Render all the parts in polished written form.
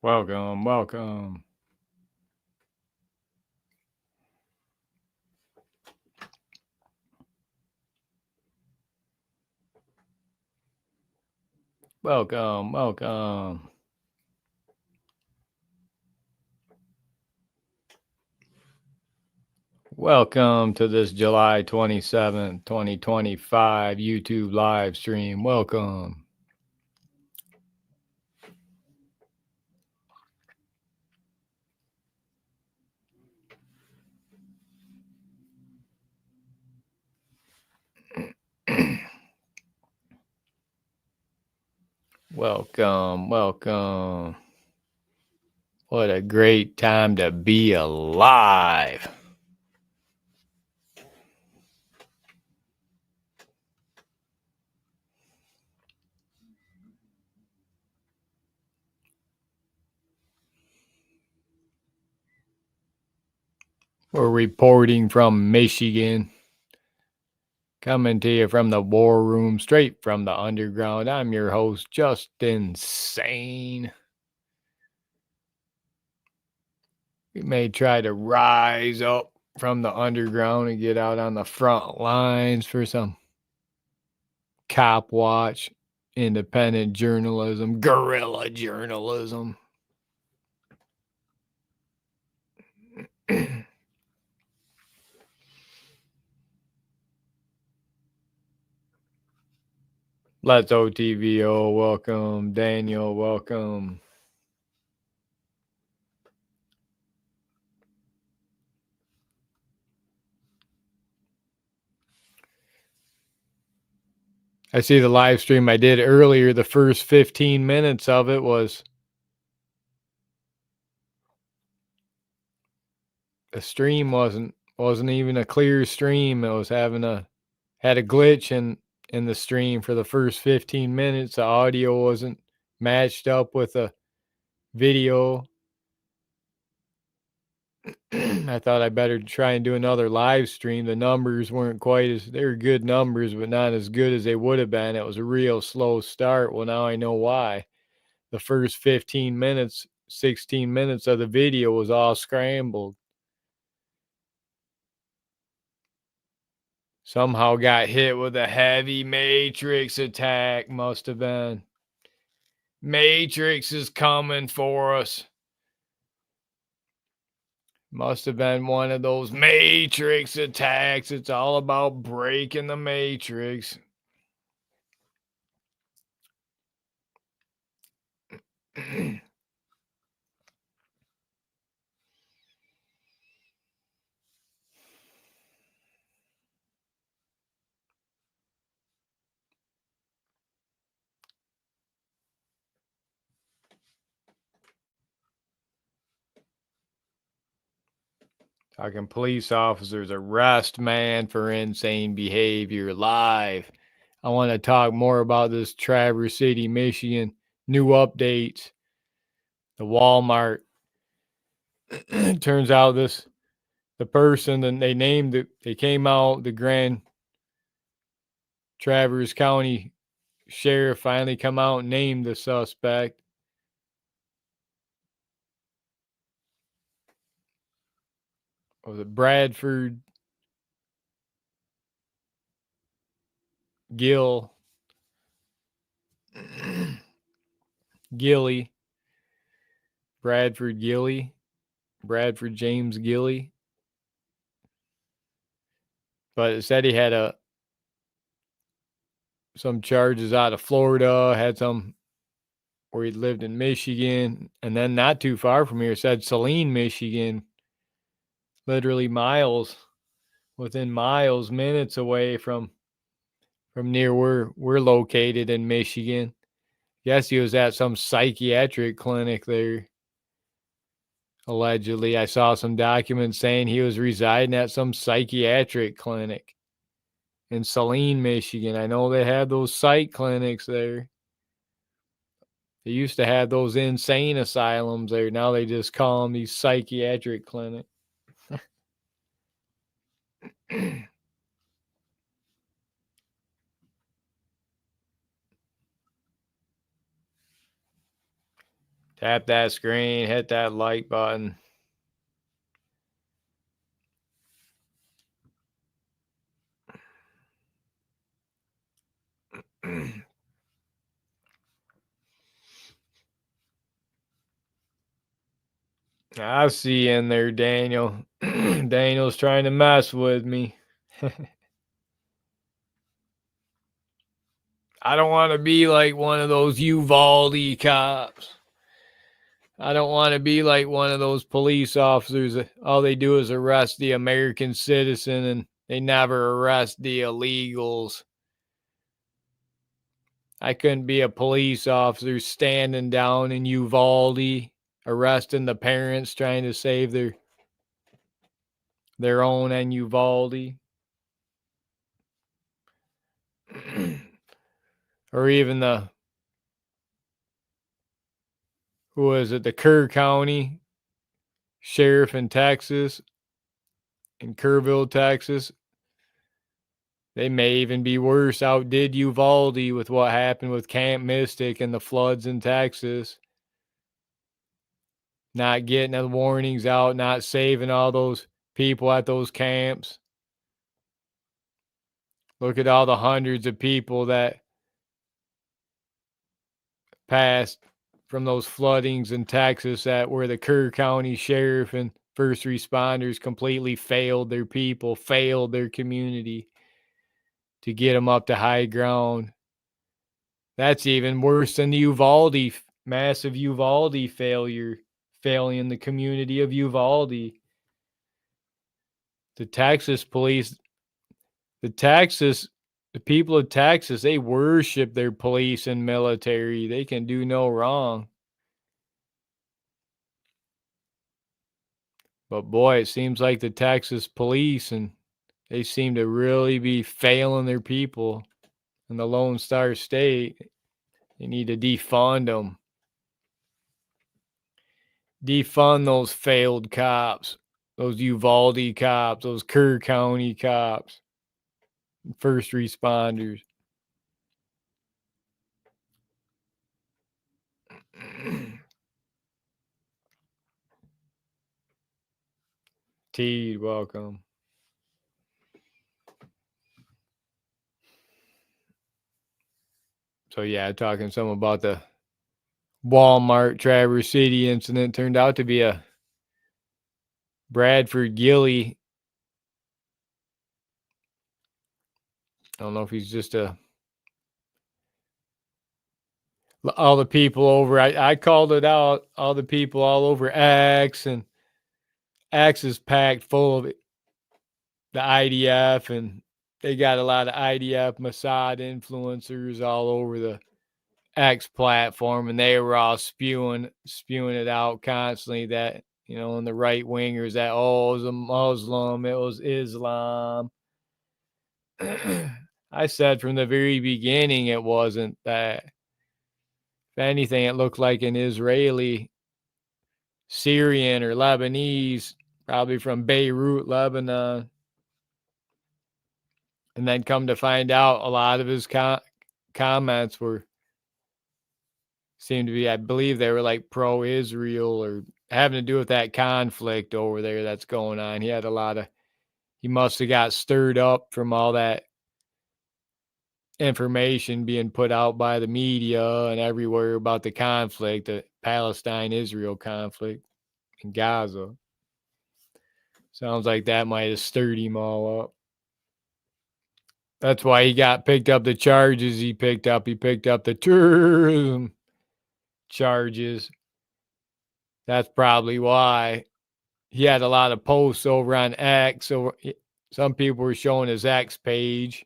Welcome, welcome. Welcome, welcome. Welcome to this July 27th, 2025 YouTube live stream. Welcome. Welcome, welcome. What a great time to be alive. We're reporting from Michigan. Coming to you from the war room, straight from the underground. I'm your host, Justin Sane. We may try to rise up from the underground and get out on the front lines for some cop watch, independent journalism, guerrilla journalism. Let's OTVO, welcome. Daniel, welcome. I see the live stream I did earlier. The first 15 minutes of it was the stream wasn't even a clear stream. It was had a glitch in the stream for the first 15 minutes. The audio wasn't matched up with the video. I thought I better try and do another live stream. The numbers weren't they were good numbers, but not as good as they would have been. It was a real slow start. Well, now I know why. The first 15 minutes, 16 minutes of the video was all scrambled. Somehow got hit with a heavy Matrix attack, must have been. Matrix is coming for us. Must have been one of those Matrix attacks. It's all about breaking the Matrix. Talking police officers arrest man for insane behavior live. I want to talk more about this Traverse City, Michigan. New updates. The Walmart. Turns out the person that they named it, they came out, the Grand Traverse County Sheriff finally come out and named the suspect. Was it Bradford Gill? Gilly. Bradford Gilly. Bradford James Gilly. But it said he had some charges out of Florida, had some where he lived in Michigan, and then not too far from here, said Saline, Michigan, literally within miles, minutes away from near where we're located in Michigan. Guess he was at some psychiatric clinic there. Allegedly, I saw some documents saying he was residing at some psychiatric clinic in Saline, Michigan. I know they have those psych clinics there. They used to have those insane asylums there. Now they just call them these psychiatric clinics. Tap that screen, hit that like button. I see you in there, Daniel. Daniel's trying to mess with me. I don't want to be like one of those Uvalde cops. I don't want to be like one of those police officers. All they do is arrest the American citizen and they never arrest the illegals. I couldn't be a police officer standing down in Uvalde, arresting the parents trying to save their own in Uvalde. Or even who is it, the Kerr County Sheriff in Texas, in Kerrville, Texas. They may even be worse, outdid Uvalde with what happened with Camp Mystic and the floods in Texas. Not getting the warnings out, not saving all those people at those camps. Look at all the hundreds of people that passed from those floodings in Texas that where the Kerr County Sheriff and first responders completely failed their people, failed their community to get them up to high ground. That's even worse than the Uvalde, massive Uvalde failure, failing the community of Uvalde. The Texas police, the people of Texas, they worship their police and military. They can do no wrong. But boy, it seems like the Texas police and they seem to really be failing their people in the Lone Star State. They need to defund them. Defund those failed cops, those Uvalde cops, those Kerr County cops, first responders. Teed, welcome. So yeah, talking some about the Walmart Traverse City incident. Turned out to be a Bradford Gilly. I don't know if he's just all the people over. I called it out. All the people all over X, and X is packed full of the IDF, and they got a lot of IDF Mossad influencers all over the X platform, and they were all spewing it out constantly that, you know, and the right wingers that, oh, it was a Muslim, it was Islam. I said from the very beginning it wasn't that. If anything, it looked like an Israeli, Syrian, or Lebanese, probably from Beirut, Lebanon. And then come to find out, a lot of his comments seemed to be, I believe they were like pro-Israel or having to do with that conflict over there that's going on. He must have got stirred up from all that information being put out by the media and everywhere about the conflict, the Palestine-Israel conflict in Gaza. Sounds like that might have stirred him all up. That's why he got picked up the charges he picked up. He picked up the terrorism charges. That's probably why he had a lot of posts over on X. So some people were showing his X page.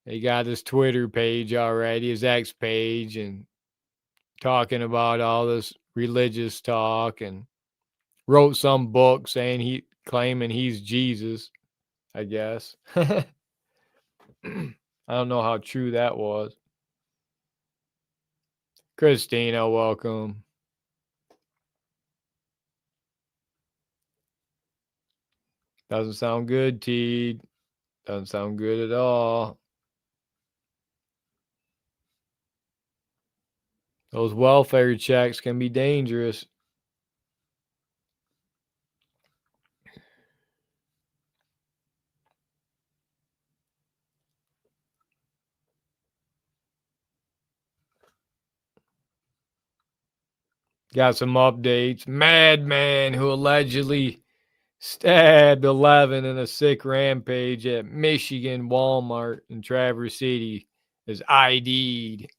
They got his Twitter page already, his X page, and talking about all this religious talk, and wrote some book saying claiming he's Jesus, I guess. I don't know how true that was. Christina, welcome. Doesn't sound good, T. Doesn't sound good at all. Those welfare checks can be dangerous. Got some updates. Madman who allegedly stabbed 11 in a sick rampage at Michigan Walmart in Traverse City is ID'd.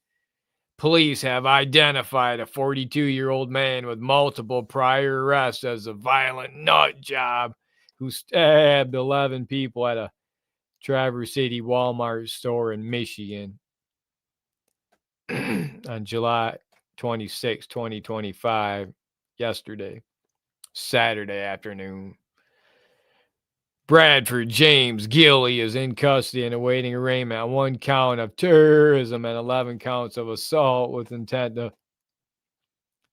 Police have identified a 42-year-old man with multiple prior arrests as a violent nut job who stabbed 11 people at a Traverse City Walmart store in Michigan on July 26, 2025, yesterday, Saturday afternoon. Bradford James Gilly is in custody and awaiting arraignment on 1 count of terrorism and 11 counts of assault with intent to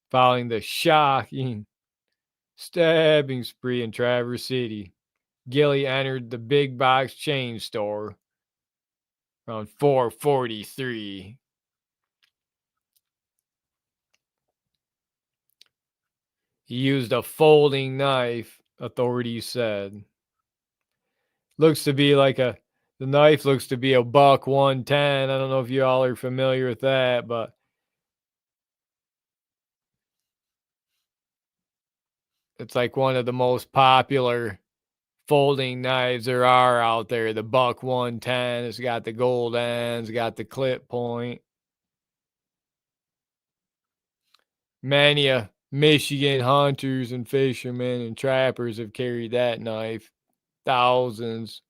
following the shocking stabbing spree in Traverse City. Gilly entered the big box chain store around 4:43. He used a folding knife, authorities said. Looks to be like the knife looks to be a buck 110. I don't know if you all are familiar with that, but it's like one of the most popular folding knives there are out there. The buck 110. It's got the gold ends, got the clip point. Many Michigan hunters and fishermen and trappers have carried that knife. Thousands.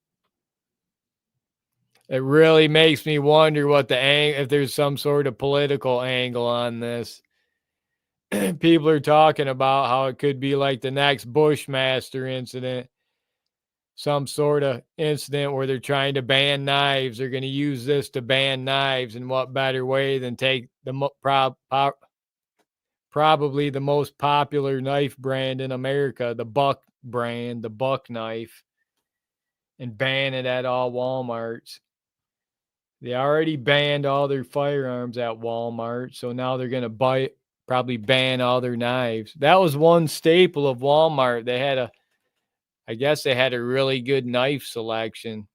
It really makes me wonder what if there's some sort of political angle on this. People are talking about how it could be like the next Bushmaster incident, some sort of incident where they're trying to ban knives. They're going to use this to ban knives. And what better way than take the probably the most popular knife brand in America, the Buck brand, the Buck knife, and ban it at all Walmarts. They already banned all their firearms at Walmart, so now they're going to probably ban all their knives. That was one staple of Walmart. I guess they had a really good knife selection.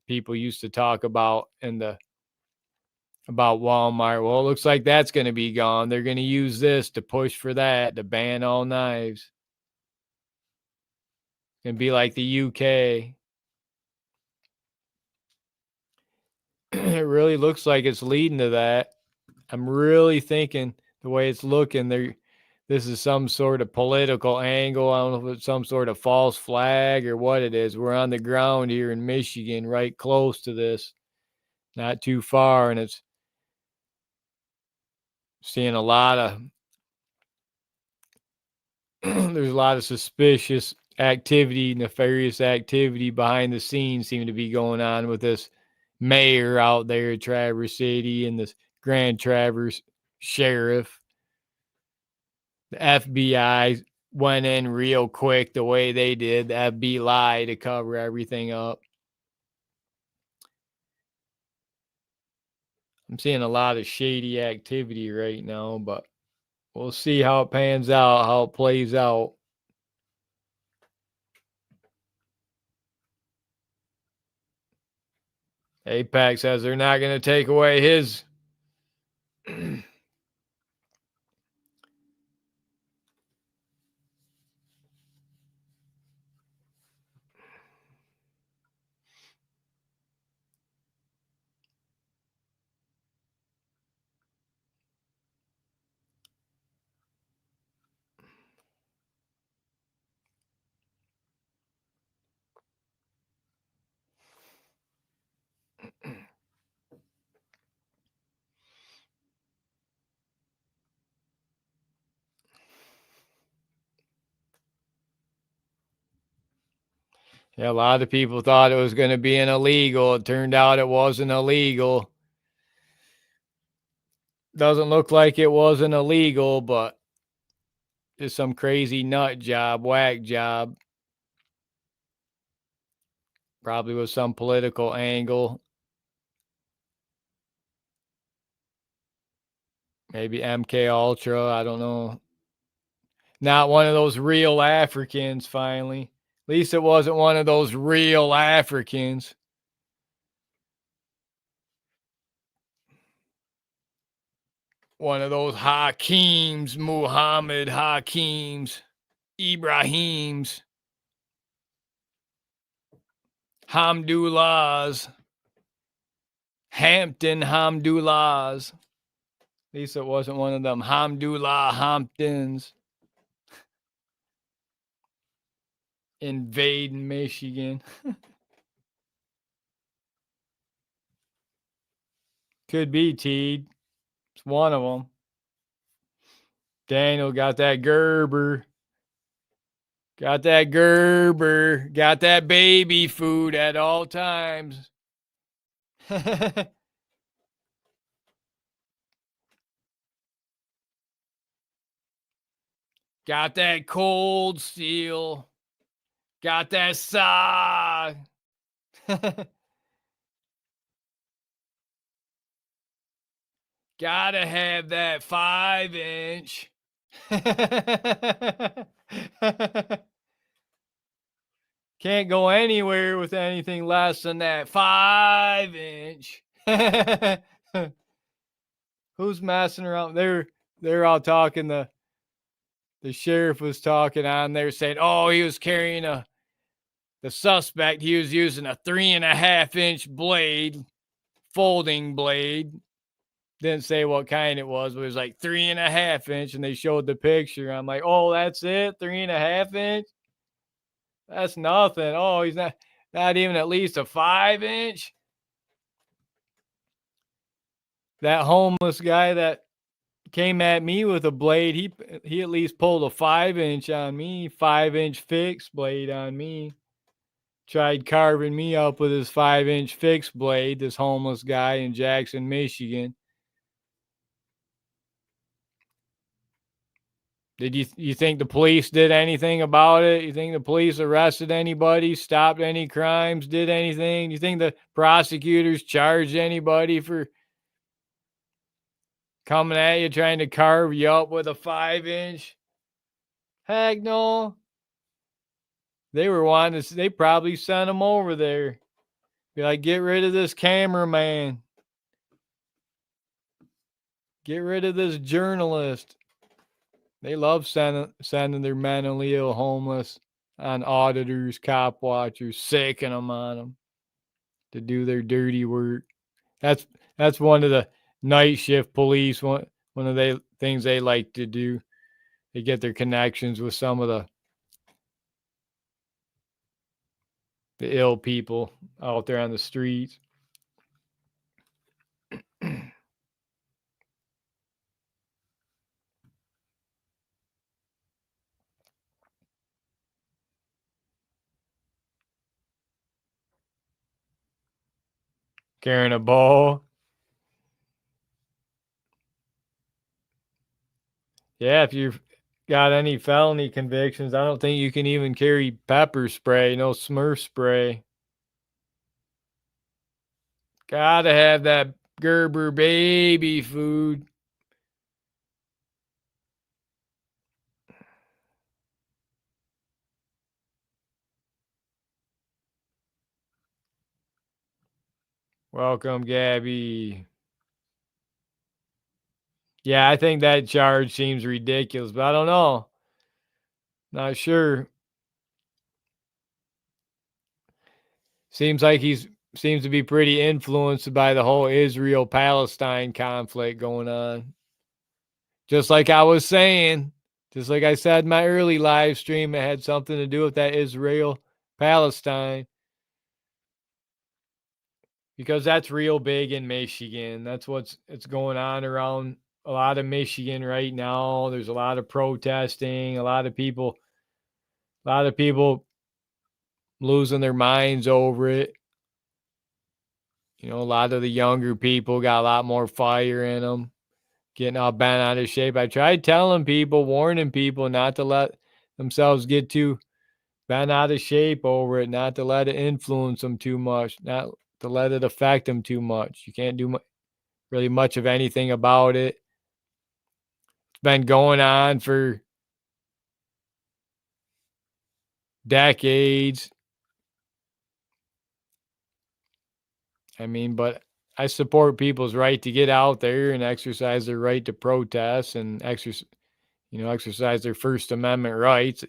People used to talk about about Walmart. Well, it looks like that's going to be gone. They're going to use this to push for that, to ban all knives. It's going to be like the UK. It really looks like it's leading to that. I'm really thinking the way it's looking, this is some sort of political angle. I don't know if it's some sort of false flag or what it is. We're on the ground here in Michigan, right close to this, not too far, and it's seeing a lot of there's a lot of suspicious activity, nefarious activity behind the scenes seem to be going on with this mayor out there at Traverse City and this Grand Traverse sheriff. The FBI went in real quick the way they did, the FBI to cover everything up. I'm seeing a lot of shady activity right now, but we'll see how it pans out, how it plays out. Apex says they're not going to take away his Yeah, a lot of people thought it was going to be an illegal. It turned out it wasn't illegal. Doesn't look like it wasn't illegal, but it's some crazy nut job, whack job. Probably with some political angle. Maybe MK Ultra. I don't know. Not one of those real Africans, finally. At least it wasn't one of those real Africans. One of those Hakims, Muhammad Hakims, Ibrahims, Hamdullahs, Hampton Hamdullahs. At least it wasn't one of them Hamdullah Hamptons invading Michigan. Could be, Teed. It's one of them. Daniel got that Gerber. Got that Gerber. Got that baby food at all times. Got that Cold Steel. Got that saw. Gotta have that 5-inch. Can't go anywhere with anything less than that 5-inch. Who's messing around? They're all talking. The sheriff was talking on there saying, oh, he was carrying the suspect, he was using a 3.5-inch blade, folding blade. Didn't say what kind it was, but it was like 3.5-inch, and they showed the picture. I'm like, oh, that's it? 3.5-inch? That's nothing. Oh, he's not even at least a 5-inch. That homeless guy that came at me with a blade, he at least pulled a 5-inch on me, 5-inch fixed blade on me. Tried carving me up with his 5-inch fixed blade, this homeless guy in Jackson, Michigan. Did you think the police did anything about it? You think the police arrested anybody, stopped any crimes, did anything? You think the prosecutors charged anybody for coming at you, trying to carve you up with a 5-inch? Heck no. They were wanting to, they probably sent him over there. Be like, get rid of this cameraman. Get rid of this journalist. They love sending their mentally ill homeless on auditors, cop watchers, sicking them on them to do their dirty work. That's one of the night shift police. One of the things they like to do. They get their connections with some of the ill people out there on the streets. Carrying a ball. Yeah, if you've got any felony convictions, I don't think you can even carry pepper spray, no Smurf spray. Gotta have that Gerber baby food. Welcome, Gabby. Yeah, I think that charge seems ridiculous, but I don't know. Not sure. Seems like seems to be pretty influenced by the whole Israel-Palestine conflict going on. Just like I was saying, just like I said in my early live stream, it had something to do with that Israel-Palestine. Because that's real big in Michigan. That's it's going on around a lot of Michigan right now. There's a lot of protesting, a lot of people losing their minds over it. You know, a lot of the younger people got a lot more fire in them, getting all bent out of shape. I tried telling people, warning people not to let themselves get too bent out of shape over it, not to let it influence them too much, not to let it affect them too much. You can't do really much of anything about it. been going on for decades. I mean, but I support people's right to get out there and exercise their right to protest and exercise their First Amendment rights.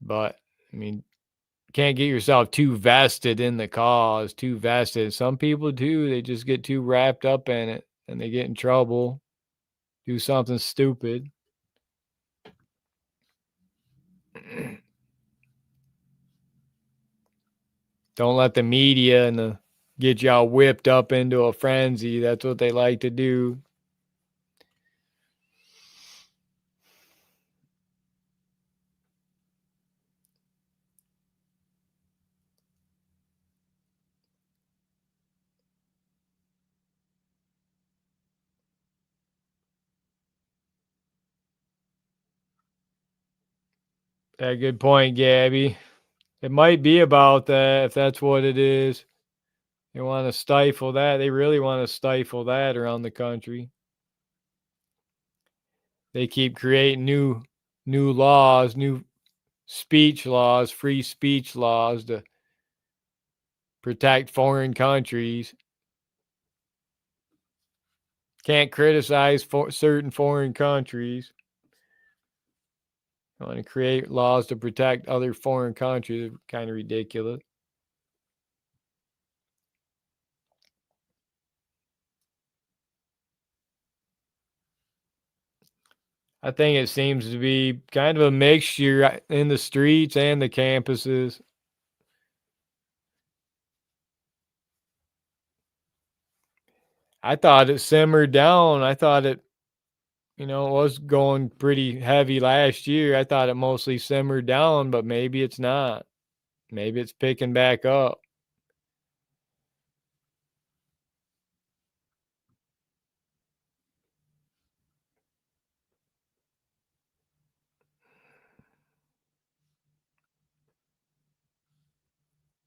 But I mean, can't get yourself too vested in the cause, too vested. Some people do, they just get too wrapped up in it and they get in trouble, do something stupid. Don't let the media get y'all whipped up into a frenzy. That's what they like to do. Yeah, good point, Gabby. It might be about that if that's what it is. They want to stifle that. They really want to stifle that around the country. They keep creating new laws, new speech laws, free speech laws to protect foreign countries. Can't criticize certain foreign countries. I want to create laws to protect other foreign countries. Kind of ridiculous. I think it seems to be kind of a mixture in the streets and the campuses. I thought it simmered down. I thought it was going pretty heavy last year. I thought it mostly simmered down, but maybe it's not. Maybe it's picking back up.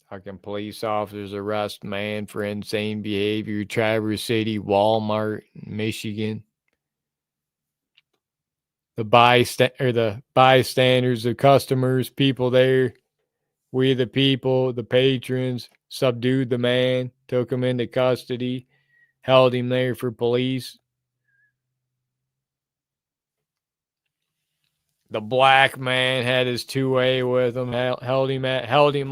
Fucking police officers arrest man for insane behavior. Traverse City, Walmart, Michigan. The bystanders, the customers, people there. We the people, the patrons, subdued the man, took him into custody, held him there for police. The black man had his 2A with him, held him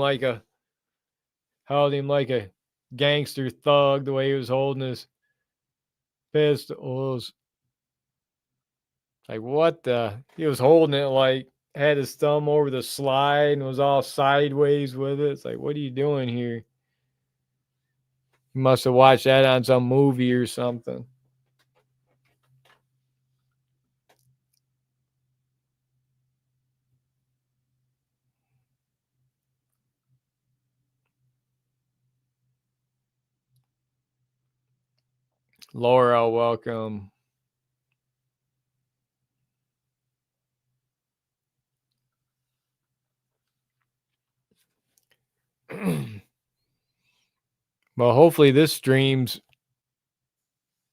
like a gangster thug the way he was holding his pistols. Like what the? He was holding it like had his thumb over the slide and was all sideways with it. It's like, what are you doing here? You must have watched that on some movie or something. Laura, welcome. Well, hopefully this stream's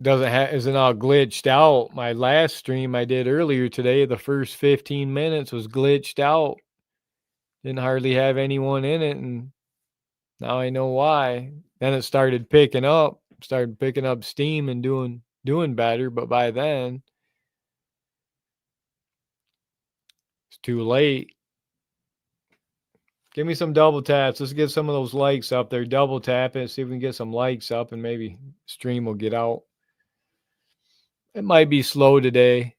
isn't all glitched out. My last stream I did earlier today, the first 15 minutes was glitched out. Didn't hardly have anyone in it, and now I know why. Then it started picking up steam and doing better, but by then it's too late. Give me some double taps. Let's get some of those likes up there. Double tap it, see if we can get some likes up, and maybe stream will get out. It might be slow today.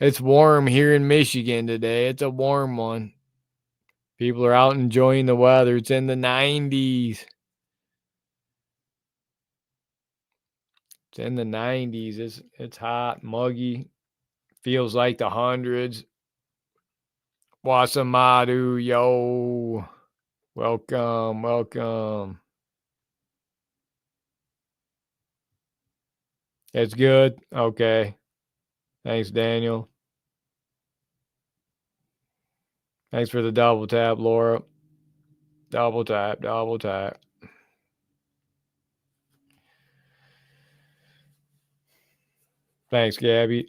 It's warm here in Michigan today. It's a warm one. People are out enjoying the weather. It's in the 90s. It's in the 90s. It's hot, muggy. Feels like the hundreds. Wasamadu, yo. Welcome, welcome. It's good. Okay. Thanks, Daniel. Thanks for the double tap, Laura. Double tap, double tap. Thanks, Gabby.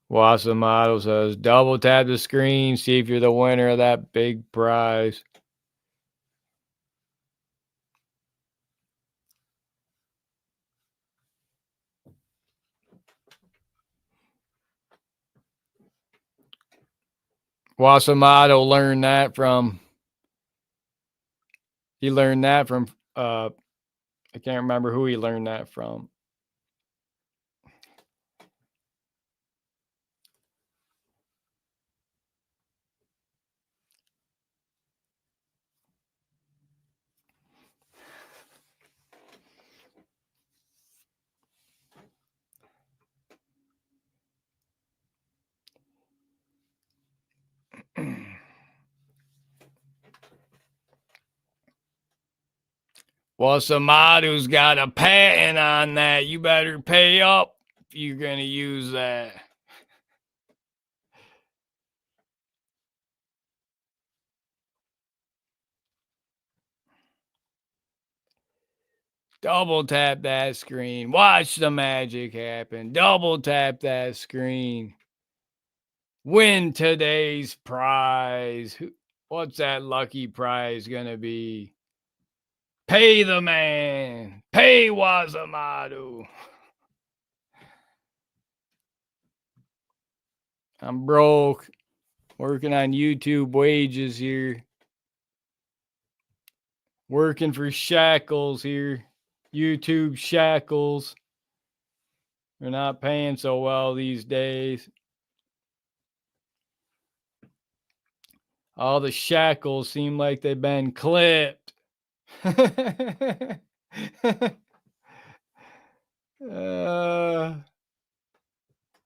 Wassa Model says, double tap the screen, see if you're the winner of that big prize. Wassa Model learned that from, I can't remember who he learned that from. Well, Samadu's got a patent on that. You better pay up if you're going to use that. Double tap that screen. Watch the magic happen. Double tap that screen. Win today's prize. What's that lucky prize going to be? Pay the man. Pay Wazamadu. I'm broke. Working on YouTube wages here. Working for shackles here. YouTube shackles. They're not paying so well these days. All the shackles seem like they've been clipped.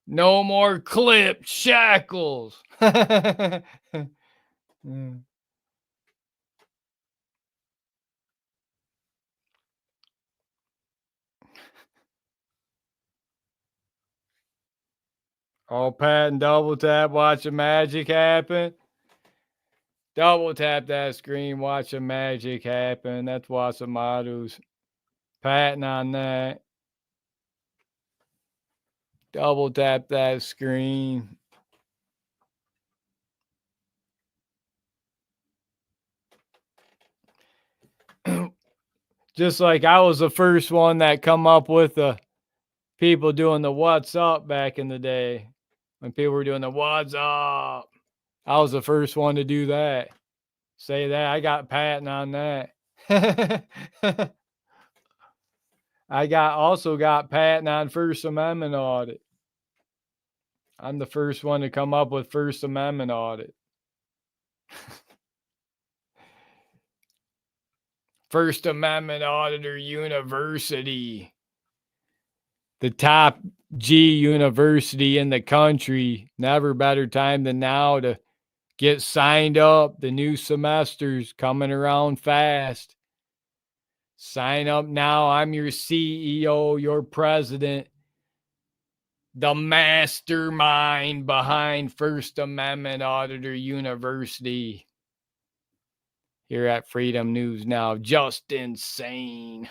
No more clipped shackles. All pat and double tap, watch the magic happen. Double tap that screen, watch the magic happen. That's Wasamadu's patting on that. Double tap that screen. Just like I was the first one that come up with the people doing the what's up back in the day. When people were doing the what's up. I was the first one to do that. Say that. I got patent on that. I also got patent on First Amendment audit. I'm the first one to come up with First Amendment audit. First Amendment Auditor University. The top G university in the country. Never better time than now to get signed up. The new semester's coming around fast. Sign up now. I'm your CEO, your president, the mastermind behind First Amendment Auditor University. Here at Freedom News Now. Just insane.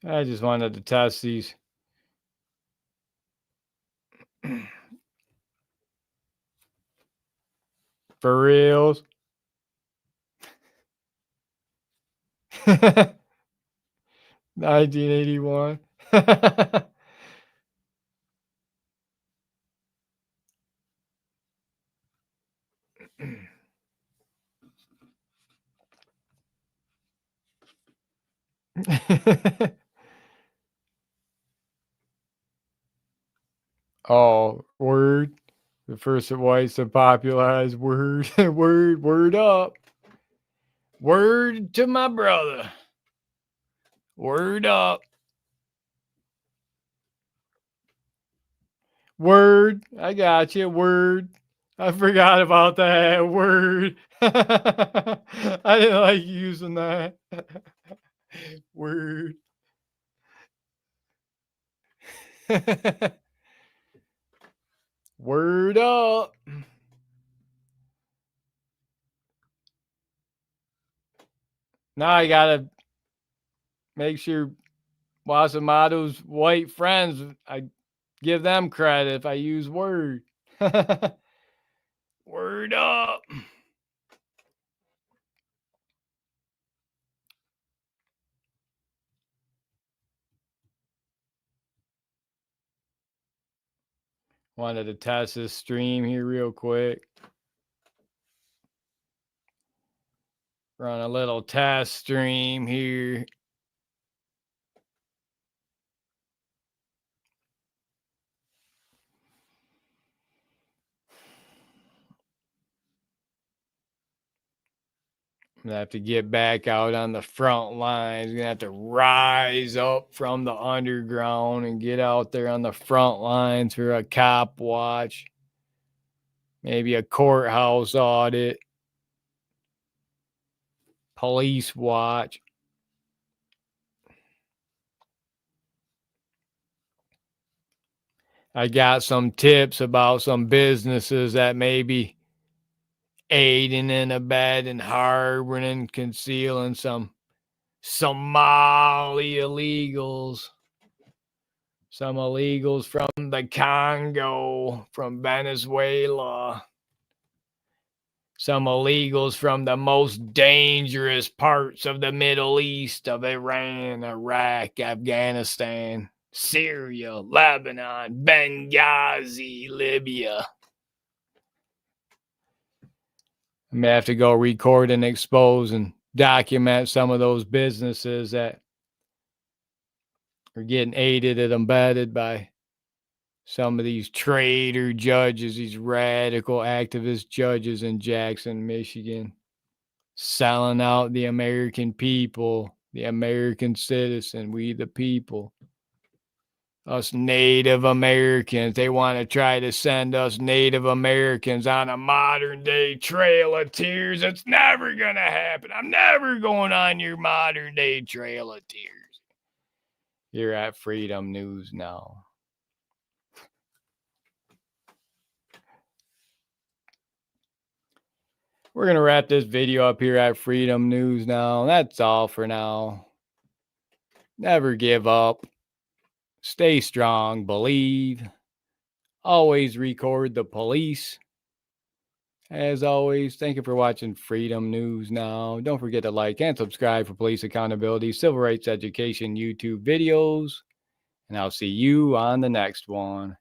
I just wanted to test these. For reals. 1981. Oh, word. The first whites to popularize word. Word up. Word to my brother. Word up. Word. I got you. Word. I forgot about that word. I didn't like using that. Word. Word up. Now I gotta make sure Wasamato's white friends, I give them credit if I use word. Word up. Wanted to test this stream here real quick. Run a little test stream here. I'm gonna have to get back out on the front lines. Gonna have to rise up from the underground and get out there on the front lines for a cop watch. Maybe a courthouse audit. Police watch. I got some tips about some businesses that may be aiding and abetting, harboring and concealing some Somali illegals. Some illegals from the Congo, from Venezuela. Some illegals from the most dangerous parts of the Middle East, of Iran, Iraq, Afghanistan, Syria, Lebanon, Benghazi, Libya. I'm gonna have to go record and expose and document some of those businesses that are getting aided and abetted by some of these traitor judges, these radical activist judges in Jackson, Michigan, selling out the American people, the American citizen, we the people. Us Native Americans, they want to try to send us Native Americans on a modern day Trail of Tears. It's never going to happen. I'm never going on your modern day Trail of Tears. You're at Freedom News Now. We're going to wrap this video up here at Freedom News Now. That's all for now. Never give up. Stay strong. Believe. Always record the police. As always, thank you for watching Freedom News Now. Don't forget to like and subscribe for police accountability, civil rights education YouTube videos. And I'll see you on the next one.